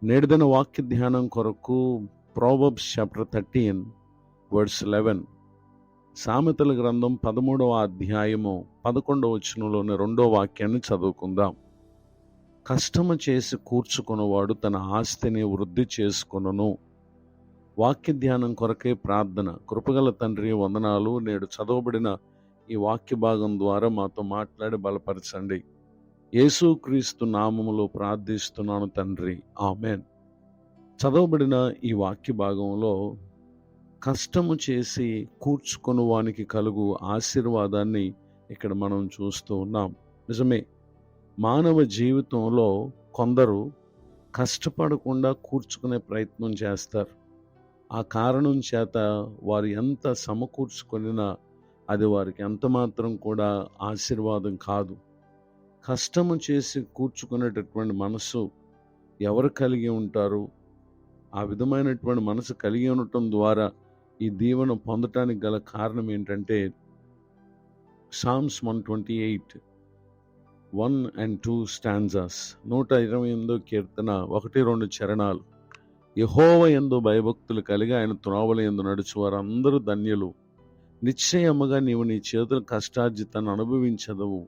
నేటిదిన వాక్య ధ్యానం కొరకు ప్రోవర్బ్స్ చాప్టర్ 13 వర్స్ 11, సామెతల గ్రంథం 13వ అధ్యాయము 11వ వచనంలోని 2వ వాక్యాన్ని చదువుకుందాం. కష్టము చేసి కూర్చుకొనువాడు తన ఆస్తిని వృద్ధి చేసుకొనును. వాక్య ధ్యానం కొరకే ప్రార్థన. కృపగల తండ్రి, వందనాలు. నేడు చదవబడిన ఈ వాక్య భాగం ద్వారా మాతో మాట్లాడి బలపరచండి. యేసుక్రీస్తు నామములో ప్రార్థిస్తున్నాను తండ్రి, ఆమెన్. చదవబడిన ఈ వాక్య భాగంలో కష్టము చేసి కూర్చుకొని వానికి కలుగు ఆశీర్వాదాన్ని ఇక్కడ మనం చూస్తూ ఉన్నాం. నిజమే, మానవ జీవితంలో కొందరు కష్టపడకుండా కూర్చుకునే ప్రయత్నం చేస్తారు. ఆ కారణం చేత వారు ఎంత సమకూర్చుకొనినా అది వారికి ఎంత మాత్రం కూడా ఆశీర్వాదం కాదు. కష్టము చేసి కూర్చుకునేటటువంటి మనసు ఎవరు కలిగి ఉంటారు? ఆ విధమైనటువంటి మనసు కలిగి ఉండటం ద్వారా ఈ దీవెన పొందటానికి గల కారణం ఏంటంటే, సామ్స్ 128 1 and 2 స్టాంజాస్, 128వ కీర్తన 1-2 చరణాలు. యెహోవా యందు భయభక్తులు కలిగి ఆయన త్రోవల యందు నడుచు వారందరూ ధన్యులు. నిశ్చయముగా నీవు నీ చేతుల కష్టార్జితాన్ని అనుభవించదవు.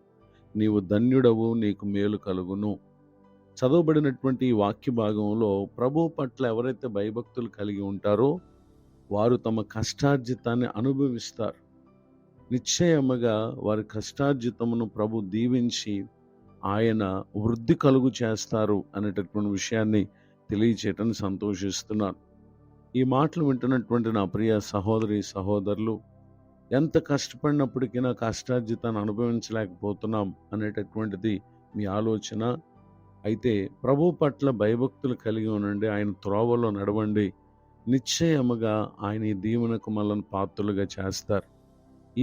నీవు ధన్యుడవు, నీకు మేలు కలుగును. చదవబడినటువంటి ఈ వాక్య భాగంలో ప్రభు పట్ల ఎవరైతే భయభక్తులు కలిగి ఉంటారో వారు తమ కష్టార్జితాన్ని అనుభవిస్తారు. నిశ్చయముగా వారి కష్టార్జితమును ప్రభు దీవించి ఆయన వృద్ధి కలుగు చేస్తారు అనేటటువంటి విషయాన్ని తెలియచేయటానికి సంతోషిస్తున్నాను. ఈ మాటలు వింటున్నటువంటి నా ప్రియ సహోదరి సహోదరులు, ఎంత కష్టపడినప్పటికీ నా కష్టార్జితాన్ని అనుభవించలేకపోతున్నాం అనేటటువంటిది మీ ఆలోచన అయితే, ప్రభు పట్ల భయభక్తులు కలిగి ఉండండి, ఆయన త్రోవలో నడవండి. నిశ్చయముగా ఆయన ఈ దీవెనకు మనల్ని పాత్రులుగా చేస్తారు.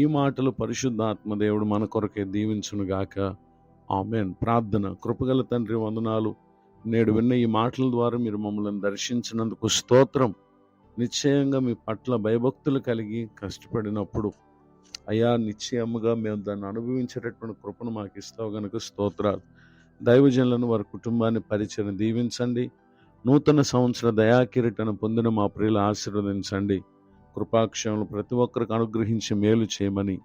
ఈ మాటలు పరిశుద్ధాత్మ దేవుడు మన కొరకే దీవించునుగాక, ఆమేన్. ప్రార్థన. కృపగల తండ్రి, వందనాలు. నేడు విన్న ఈ మాటల ద్వారా మీరు మమ్మల్ని దర్శించినందుకు స్తోత్రం. నిశ్చయంగా మీ పట్ల భయభక్తులు కలిగి కష్టపడినప్పుడు అయ్యా, నిశ్చయముగా మేము దాన్ని అనుభవించేటటువంటి కృపను మాకు ఇస్తావు గనుక స్తోత్రాలు. దైవజనులను, వారి కుటుంబాన్ని, పరిచయం దీవించండి. నూతన సంవత్సర దయాకిరీటను పొందిన మా ప్రియులు ఆశీర్వదించండి. కృపాక్షములు ప్రతి ఒక్కరికి అనుగ్రహించి మేలు చేయమని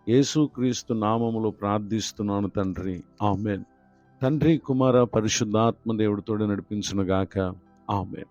యేసుక్రీస్తు నామములో ప్రార్థిస్తున్నాను తండ్రి, ఆమేన్. తండ్రి, కుమార, పరిశుద్ధాత్మ దేవుడితోడు నడిపించునుగాక, ఆమేన్.